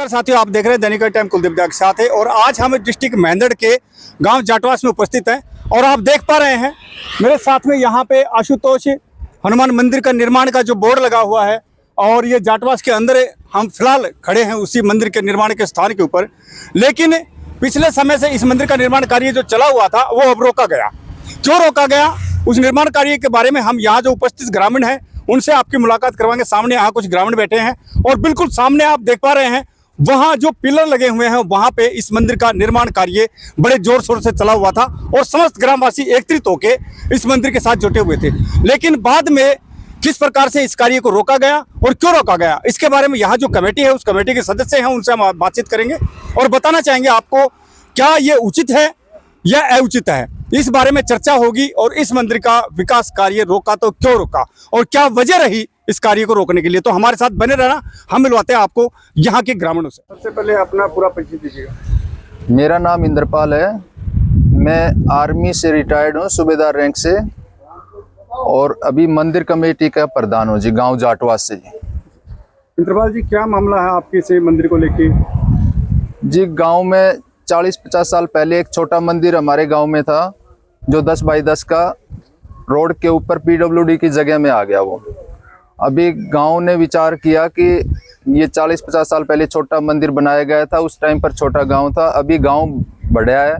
नमस्कार साथियों, आप देख रहे हैं दैनिक टाइम कुलदीप दाग के साथ है और आज हम डिस्ट्रिक्ट मेहंदड़ के गांव जाटवास में उपस्थित हैं और आप देख पा रहे हैं मेरे साथ में यहाँ पे आशुतोष हनुमान मंदिर का निर्माण का जो बोर्ड लगा हुआ है और ये जाटवास के अंदर हम फिलहाल खड़े हैं उसी मंदिर के निर्माण के स्थान के ऊपर। लेकिन पिछले समय से इस मंदिर का निर्माण कार्य जो चला हुआ था वो अब रोका गया। क्यों रोका गया, उस निर्माण कार्य के बारे में हम यहाँ जो उपस्थित ग्रामीण हैं उनसे आपकी मुलाकात करवाएंगे। सामने यहाँ कुछ ग्रामीण बैठे हैं और बिल्कुल सामने आप देख पा रहे हैं वहाँ जो पिलर लगे हुए हैं वहाँ पे इस मंदिर का निर्माण कार्य बड़े जोर शोर से चला हुआ था और समस्त ग्रामवासी एकत्रित होकर इस मंदिर के साथ जुटे हुए थे। लेकिन बाद में किस प्रकार से इस कार्य को रोका गया और क्यों रोका गया, इसके बारे में यहाँ जो कमेटी है उस कमेटी के सदस्य हैं उनसे हम बातचीत करेंगे और बताना चाहेंगे आपको क्या ये उचित है या अनुचित है। इस बारे में चर्चा होगी और इस मंदिर का विकास कार्य रोका तो क्यों रोका और क्या वजह रही इस कार्य को रोकने के लिए। तो हमारे साथ बने रहना, हम मिलवाते हैं आपको यहाँ के ग्रामीणों से। सबसे पहले अपना पूरा परिचय दीजिएगा। मेरा नाम इंद्रपाल है, मैं आर्मी से रिटायर्ड हूँ, सूबेदार रैंक से, और अभी मंदिर कमेटी का प्रधान हूँ जी, गांव जाटवास से। इंद्रपाल जी, क्या मामला है आपके से मंदिर को लेके? जी, गांव में 40-50 साल पहले एक छोटा मंदिर हमारे गांव में था जो 10 बाई 10 का रोड के ऊपर PWD की जगह में आ गया। वो अभी गांव ने विचार किया कि ये 40-50 साल पहले छोटा मंदिर बनाया गया था, उस टाइम पर छोटा गांव था। अभी गांव बढ़ा है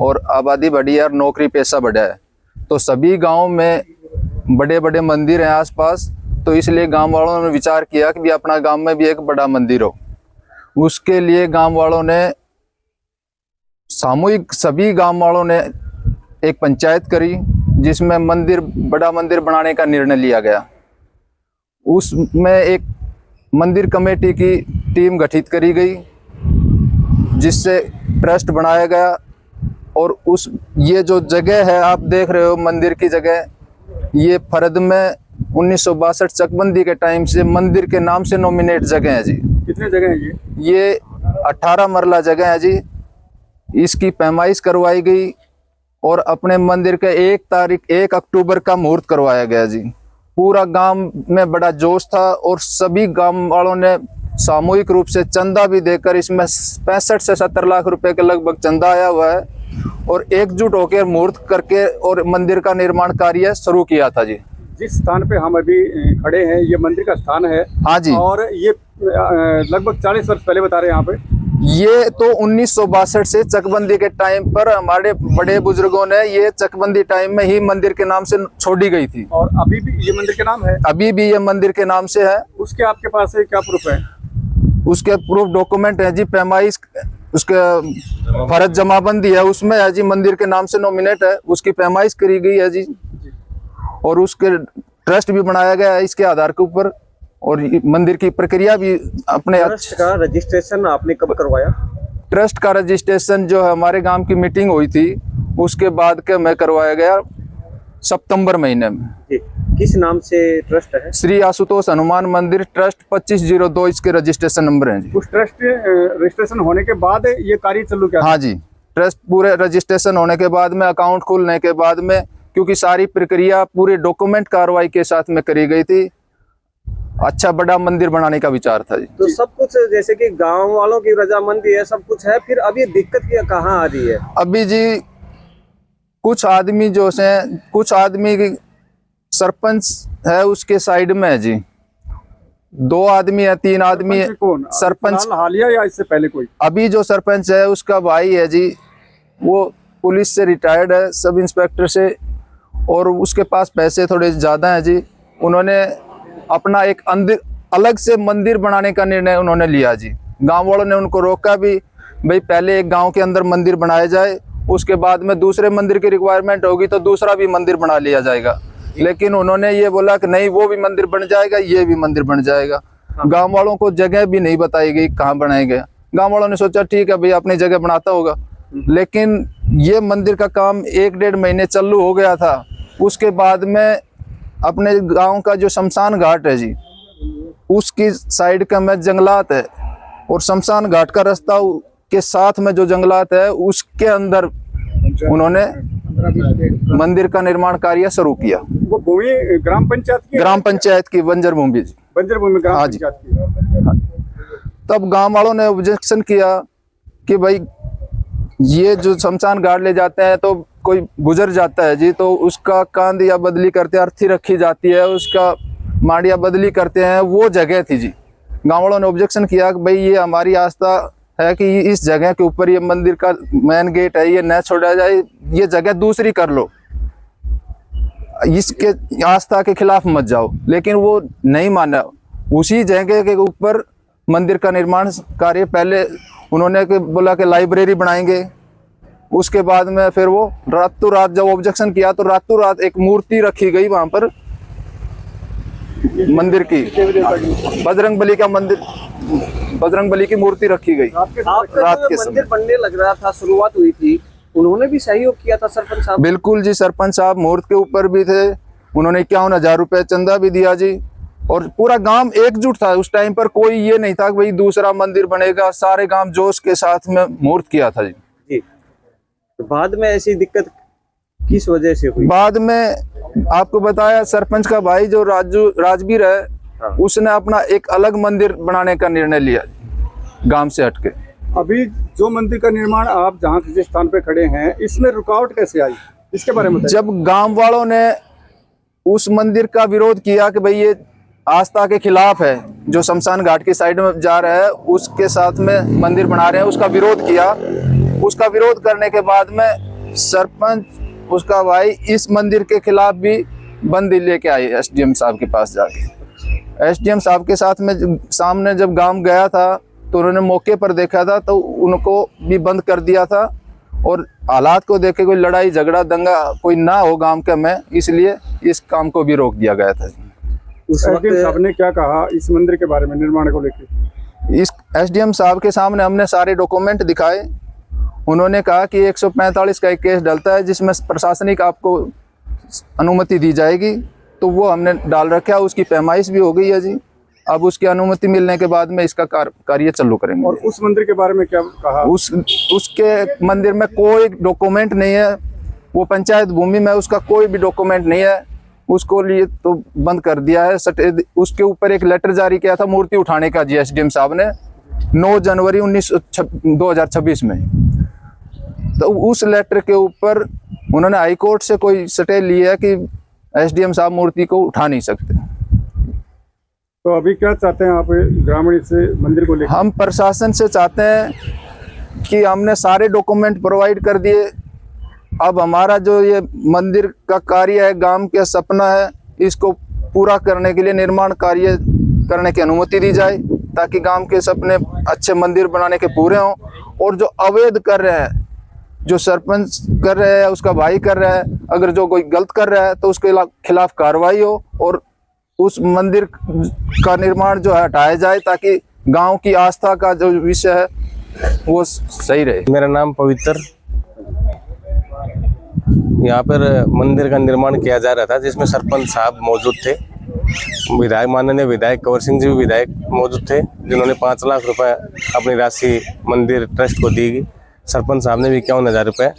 और आबादी बढ़ी है और नौकरी पेशा बढ़ा है, तो सभी गांव में बड़े बड़े मंदिर हैं आसपास, तो इसलिए गांव वालों ने विचार किया कि भी अपना गांव में भी एक बड़ा मंदिर हो। उसके लिए गांव वालों ने सामूहिक सभी गांव वालों ने एक पंचायत करी जिसमें बड़ा मंदिर बनाने का निर्णय लिया गया। उसमें एक मंदिर कमेटी की टीम गठित करी गई जिससे ट्रस्ट बनाया गया। और ये जो जगह है आप देख रहे हो मंदिर की जगह, ये फरद में 1962 चकबंदी के टाइम से मंदिर के नाम से नॉमिनेट जगह है जी। कितने जगह है ये 18 मरला जगह है जी। इसकी पैमाइश करवाई गई और अपने मंदिर के 1 अक्टूबर का मुहूर्त करवाया गया जी। पूरा गांव में बड़ा जोश था और सभी गांव वालों ने सामूहिक रूप से चंदा भी देकर, इसमें 65 से 70 लाख रुपए के लगभग चंदा आया हुआ है, और एकजुट होकर मुहूर्त करके और मंदिर का निर्माण कार्य शुरू किया था जी। जिस स्थान पे हम अभी खड़े हैं ये मंदिर का स्थान है। हाँ जी। और ये लगभग 40 वर्ष पहले बता रहे हैं यहाँ पे। ये तो 1962 से चकबंदी के टाइम पर हमारे बड़े बुजुर्गों ने ये चकबंदी टाइम में ही मंदिर के नाम से छोड़ी गई थी। और अभी भी ये मंदिर के नाम है? अभी भी ये मंदिर के नाम से है। उसके आपके पास क्या प्रूफ है? उसके प्रूफ डॉक्यूमेंट है जी, पैमाइश, उसके फर्ज जमाबंदी है, उसमें है जी मंदिर के नाम से नॉमिनेट है, उसकी पैमाइश करी गई है जी। और उसके ट्रस्ट भी बनाया गया है इसके आधार के ऊपर, और मंदिर की प्रक्रिया भी अपने। ट्रस्ट का रजिस्ट्रेशन आपने कब करवाया? ट्रस्ट का रजिस्ट्रेशन जो है हमारे गांव की मीटिंग हुई थी उसके बाद के में करवाया गया सितंबर महीने में। किस नाम से ट्रस्ट है? श्री आशुतोष हनुमान मंदिर ट्रस्ट 2502 इसके रजिस्ट्रेशन नंबर है जी। उस ट्रस्ट रजिस्ट्रेशन होने के बाद ये कार्य चालू किया? हाँ जी, ट्रस्ट पूरे रजिस्ट्रेशन होने के बाद में, अकाउंट खुलने के बाद में, क्योंकि सारी प्रक्रिया पूरे डॉक्यूमेंट कार्रवाई के साथ में करी गई थी, अच्छा बड़ा मंदिर बनाने का विचार था जी। तो सब कुछ जैसे कि गांव वालों की रजामंदी है, सब कुछ है, फिर अभी दिक्कत कहाँ आ रही है? अभी जी कुछ आदमी जो है, कुछ आदमी की सरपंच है उसके साइड में है जी, 2 आदमी है, 3 आदमी है। सरपंच हालिया या इससे पहले कोई? अभी जो सरपंच है उसका भाई है जी, वो पुलिस से रिटायर्ड है, सब इंस्पेक्टर से, और उसके पास पैसे थोड़े ज्यादा हैं जी। उन्होंने अपना एक अलग से मंदिर बनाने का निर्णय उन्होंने लिया जी। गांव वालों ने उनको रोका भी, भाई पहले एक गांव के अंदर मंदिर बनाया जाए, उसके बाद में दूसरे मंदिर की रिक्वायरमेंट होगी तो दूसरा भी मंदिर बना लिया जाएगा। लेकिन उन्होंने ये बोला कि नहीं, वो भी मंदिर बन जाएगा, ये भी मंदिर बन जाएगा। गांव वालों को जगह भी नहीं बताई गई कहाँ बनाएगा। गांव वालों ने सोचा ठीक है भाई अपनी जगह बनाता होगा। लेकिन ये मंदिर का काम 1-1.5 महीने चालू हो गया था। उसके बाद में अपने गांव का जो शमशान घाट है जी, उसकी साइड का में जंगलात है, और शमशान घाट का रास्ता के साथ में जो जंगलात है उसके अंदर उन्होंने मंदिर का निर्माण कार्य शुरू किया। वो भूमि ग्राम पंचायत की? ग्राम पंचायत की बंजर भूमि जी। बंजर भूमि ग्राम पंचायत की। तब गांव वालों ने ऑब्जेक्शन किया कि भाई ये जो शमशान घाट ले जाते हैं तो कोई गुजर जाता है जी, तो उसका कांध या बदली करते हैं, अर्थी रखी जाती है, उसका मांडिया बदली करते हैं, वो जगह थी जी। गाँव वालों ने ऑब्जेक्शन किया कि भाई ये हमारी आस्था है कि इस जगह के ऊपर ये मंदिर का मेन गेट है, ये न छोड़ा जाए, ये जगह दूसरी कर लो, इसके आस्था के खिलाफ मत जाओ। लेकिन वो नहीं माना। उसी जगह के ऊपर मंदिर का निर्माण कार्य पहले उन्होंने बोला कि लाइब्रेरी बनाएंगे, उसके बाद में फिर वो रातों रात जब ऑब्जेक्शन किया तो रातों रात एक मूर्ति रखी गई वहां पर मंदिर की, बजरंग बली का मंदिर, बजरंग बली की मूर्ति रखी गई आपका रात जो के समय। मंदिर बनने लग रहा था, शुरुआत हुई थी, उन्होंने भी सहयोग किया था सरपंच साहब? बिल्कुल जी, सरपंच साहब मुहूर्त के ऊपर भी थे, उन्होंने 51,000 रुपए चंदा भी दिया जी। और पूरा गांव एकजुट था उस टाइम पर, कोई ये नहीं था कि भाई दूसरा मंदिर बनेगा, सारे गांव जोश के साथ में मुहूर्त किया था जी। जी। तो बाद में ऐसी दिक्कत किस वजह से हुई? बाद में आपको बताया, सरपंच का भाई जो राजवीर है, हाँ। उसने अपना एक अलग मंदिर बनाने का निर्णय लिया गांव से हटके। अभी जो मंदिर का निर्माण आप जहाँ जिस स्थान पे खड़े हैं, इसमें रुकावट कैसे आई, इसके बारे में बताइए। जब गांव वालों ने उस मंदिर का विरोध किया कि भाई ये आस्था के खिलाफ है, जो शमशान घाट की साइड में जा रहा है उसके साथ में मंदिर बना रहे हैं, उसका विरोध किया। उसका विरोध करने के बाद में सरपंच उसका भाई इस मंदिर के खिलाफ भी बंदी लेके आए एसडीएम साहब के पास जाके। एसडीएम साहब के साथ में सामने जब गांव गया था तो उन्होंने मौके पर देखा था तो उनको भी बंद कर दिया था, और हालात को देखे कोई लड़ाई झगड़ा दंगा कोई ना हो गांव के में, इसलिए इस काम को भी रोक दिया गया था। उस वक्त एसडीएम साहब ने क्या कहा इस मंदिर के बारे में, निर्माण को लेकर? इस एसडीएम साहब के सामने हमने सारे डॉक्यूमेंट दिखाए। उन्होंने कहा कि 145 का एक केस डलता है जिसमें प्रशासनिक आपको अनुमति दी जाएगी, तो वो हमने डाल रखा है, उसकी पैमाइश भी हो गई है जी। अब उसकी अनुमति मिलने के बाद में इसका कार्य चालू करेंगे। और उस मंदिर के बारे में क्या कहा? उसके मंदिर में कोई डॉक्यूमेंट नहीं है, वो पंचायत भूमि में, उसका कोई भी डॉक्यूमेंट नहीं है, उसको लिए तो बंद कर दिया है। उसके ऊपर एक लेटर जारी किया था मूर्ति उठाने का जी एसडीएम साहब ने 9 जनवरी 2026 में। तो उस लेटर के ऊपर उन्होंने हाई कोर्ट से कोई स्टे लिया है कि एसडीएम साहब मूर्ति को उठा नहीं सकते। तो अभी क्या चाहते हैं आप ग्रामीण से मंदिर को लेकर? हम प्रशासन से चाहते हैं कि हमने सारे डॉक्यूमेंट प्रोवाइड कर दिए, अब हमारा जो ये मंदिर का कार्य है, गांव का सपना है, इसको पूरा करने के लिए निर्माण कार्य करने की अनुमति दी जाए, ताकि गांव के सपने अच्छे मंदिर बनाने के पूरे हों। और जो अवैध कर रहे हैं, जो सरपंच कर रहे हैं, उसका भाई कर रहा है, अगर जो कोई गलत कर रहा है तो उसके खिलाफ कार्रवाई हो और उस मंदिर का निर्माण जो है हटाया जाए, ताकि गांव की आस्था का जो विषय है वो सही रहे। मेरा नाम पवित्र, यहाँ पर मंदिर का निर्माण किया जा रहा था जिसमें सरपंच साहब मौजूद थे, विधायक माननीय विधायक कंवर सिंह जी भी विधायक मौजूद थे, जिन्होंने 5 लाख रुपए अपनी राशि मंदिर ट्रस्ट को दी। सरपंच साहब ने भी 51,000 रुपये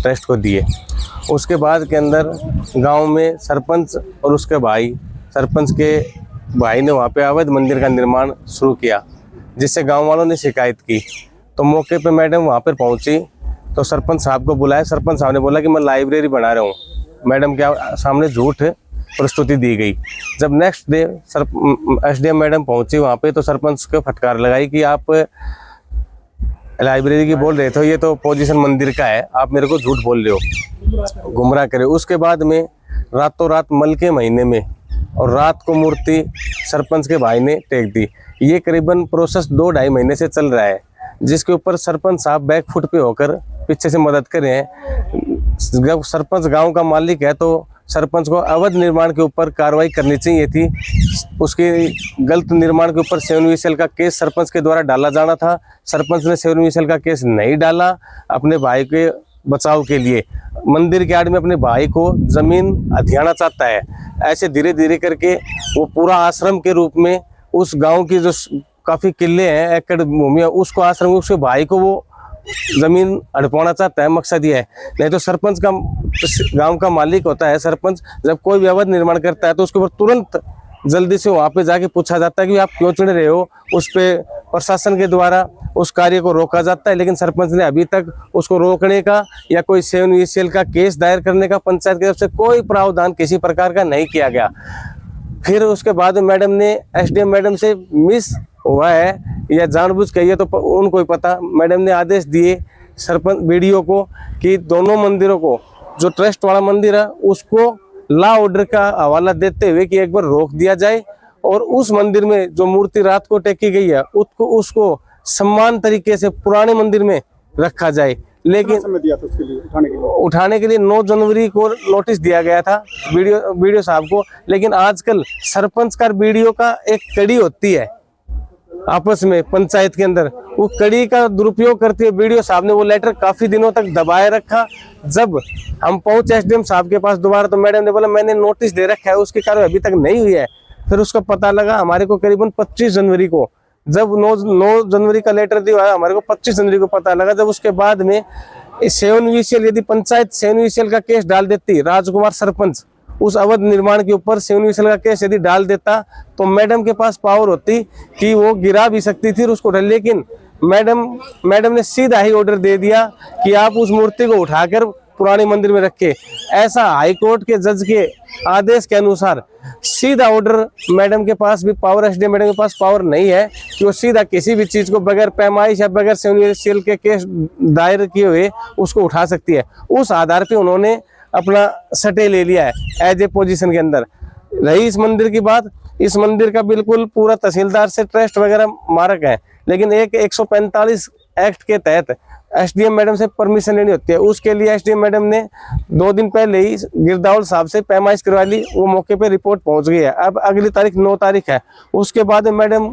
ट्रस्ट को दिए। उसके बाद के अंदर गांव में सरपंच और उसके भाई, सरपंच के भाई ने वहाँ पे अवैध मंदिर का निर्माण शुरू किया, जिससे गांव वालों ने शिकायत की। तो मौके पे मैडम वहाँ पर पहुँची तो सरपंच साहब को बुलाया। सरपंच साहब ने बोला कि मैं लाइब्रेरी बना रहा हूँ। मैडम के सामने झूठ प्रस्तुति दी गई। जब नेक्स्ट डे एसडीएम मैडम पहुंची वहाँ पे तो सरपंच को फटकार लगाई कि आप लाइब्रेरी की बोल रहे थे, ये तो पोजीशन मंदिर का है, आप मेरे को झूठ बोल रहे हो, गुमराह करे। उसके बाद में रातों रात मल के महीने में और रात को मूर्ति सरपंच के भाई ने टेक दी। ये करीबन प्रोसेस 2-2.5 महीने से चल रहा है, जिसके ऊपर सरपंच साहब बैक फुट पे होकर पीछे से मदद कर रहे हैं। जब सरपंच गांव का मालिक है तो सरपंच को अवैध निर्माण के ऊपर कार्रवाई करनी चाहिए थी। उसके गलत निर्माण के ऊपर 7 विशेल का केस सरपंच के द्वारा डाला जाना था। सरपंच ने 7 विशेल का केस नहीं डाला अपने भाई के बचाव के लिए। मंदिर के आड़ में अपने भाई को जमीन हथियाना चाहता है। ऐसे धीरे धीरे करके वो पूरा आश्रम के रूप में उस गाँव की जो काफ़ी किले हैं, एकड़ भूमि है, उसको आश्रम, उसके भाई को वो जमीन हड़पवाना चाहता है। मकसद ये है। नहीं तो सरपंच का गांव का मालिक होता है सरपंच, जब कोई भी अवैध निर्माण करता है तो उसके ऊपर तुरंत जल्दी से वहाँ पे जाके पूछा जाता है कि आप क्यों चिढ़ रहे हो। उस पे प्रशासन के द्वारा उस कार्य को रोका जाता है, लेकिन सरपंच ने अभी तक उसको रोकने का या कोई 7VCL का केस दायर करने का पंचायत की तरफ से कोई प्रावधान किसी प्रकार का नहीं किया गया। फिर उसके बाद मैडम ने SDM मैडम से मिस हुआ है या जानबूझ के, ये तो उनको ही पता। मैडम ने आदेश दिए सरपंच BDO को कि दोनों मंदिरों को, जो ट्रस्ट वाला मंदिर है उसको लॉ ऑर्डर का हवाला देते हुए कि एक बार रोक दिया जाए, और उस मंदिर में जो मूर्ति रात को टेकी गई है उसको समान तरीके से पुराने मंदिर में रखा जाए। लेकिन समय दिया था उसके लिए उठाने के लिए 9 जनवरी को नोटिस दिया गया था BDO साहब को। लेकिन आजकल सरपंच का BDO का एक कड़ी होती है आपस में पंचायत के अंदर, वो कड़ी का दुरुपयोग करते हुए BDO साहब ने वो लेटर काफी दिनों तक दबाए रखा। जब हम पहुंचे SDM साहब के पास दोबारा, तो मैडम ने बोला मैंने नोटिस दे रखा है, उसकी कार्रवाई अभी तक नहीं हुई है। फिर उसका पता लगा हमारे को करीबन 25 जनवरी को, जब 9 जनवरी का लेटर दिया हमारे को 25 जनवरी को पता लगा। जब उसके बाद में 7VCL, यदि पंचायत 7VCL का केस डाल देती, राजकुमार सरपंच उस अवैध निर्माण के ऊपर 7VCL का केस यदि डाल देता, तो मैडम के पास पावर होती कि वो गिरा भी सकती थी उसको। लेकिन मैडम ने सीधा ही ऑर्डर दे दिया कि आप उस मूर्ति को उठाकर पुराने मंदिर में रखे। ऐसा हाईकोर्ट के जज के आदेश के अनुसार सीधा ऑर्डर मैडम के पास भी पावर, SDM मैडम के पास पावर नहीं है कि वो सीधा किसी भी चीज को बगैर पैमाइश या बगैर 7VCL के केस दायर किए हुए उसको उठा सकती है। उस आधार पे उन्होंने अपना सटे ले लिया है एज ए पोजीशन के अंदर। रही इस मंदिर की बात, इस मंदिर का बिल्कुल पूरा तहसीलदार से ट्रस्ट वगैरह मारक है, लेकिन एक 145 एक्ट के तहत SDM मैडम से परमिशन लेनी होती है। उसके लिए SDM मैडम ने 2 दिन पहले ही गिरदावल साहब से पैमाइश करवा ली, वो मौके पे रिपोर्ट पहुंच गई है। अब अगली तारीख 9 तारीख है, उसके बाद मैडम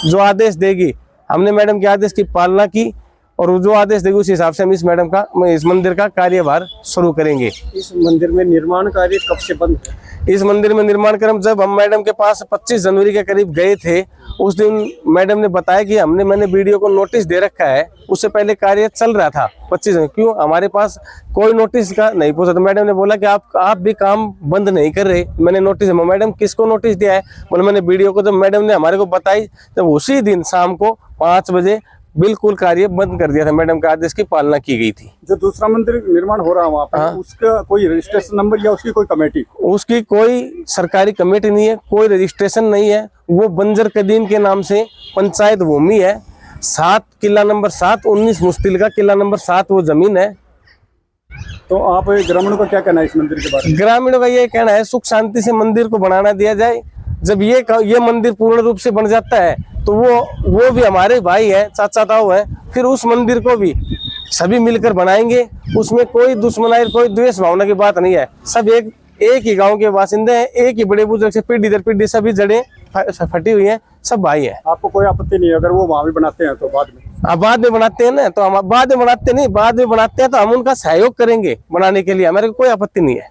जो आदेश देगी, हमने मैडम के आदेश की पालना की और जो आदेश देगी उस हिसाब से हम इस मंदिर का कार्यभार शुरू करेंगे। इस मंदिर में निर्माण कार्य कब से बंद है? इस मंदिर में निर्माण कार्य जब हम मैडम के पास 25 जनवरी के करीब गए थे, उस दिन मैडम ने बताया कि मैंने BDO को नोटिस दे रखा है। उससे पहले कार्य चल रहा था 25 जनवरी, क्यों हमारे पास कोई नोटिस का नहीं पूछा। तो मैडम ने बोला कि आप भी काम बंद नहीं कर रहे, मैंने नोटिस। मैडम किसको नोटिस दिया है? बोले मैंने BDO को। जब मैडम ने हमारे को बताई, तब उसी दिन शाम को 5 बजे बिल्कुल कार्य बंद कर दिया था। मैडम के आदेश की पालना की गई थी। जो दूसरा मंदिर निर्माण हो रहा है वहाँ पर, उसका कोई रजिस्ट्रेशन नंबर या उसकी कोई कमेटी? उसकी कोई सरकारी कमेटी नहीं है, कोई रजिस्ट्रेशन नहीं है। वो बंजर कदीम के नाम से पंचायत भूमि है। 7 किला नंबर 7 19 मुस्तिल का किला नंबर 7 वो जमीन है। तो आप ग्रामीणों का क्या कहना है इस मंदिर के बारे में? ग्रामीणों का ये कहना है सुख शांति से मंदिर को बनाना दिया जाए। जब ये मंदिर पूर्ण रूप से बन जाता है तो वो भी हमारे भाई है, चाचा ताऊ है, फिर उस मंदिर को भी सभी मिलकर बनाएंगे। उसमें कोई दुश्मनाई, कोई द्वेष भावना की बात नहीं है। सब एक ही गांव के बासिंदे हैं, एक ही बड़े बुजुर्ग से पीढ़ी दर पीढ़ी सभी जड़ें फटी हुई हैं, सब भाई हैं। आपको कोई आपत्ति नहीं है अगर वो वहाँ भी बनाते हैं तो बाद में? बाद में बनाते हैं ना, तो हम बाद में बनाते नहीं, बाद में बनाते हैं तो हम उनका सहयोग करेंगे बनाने के लिए, हमारे को कोई आपत्ति नहीं है।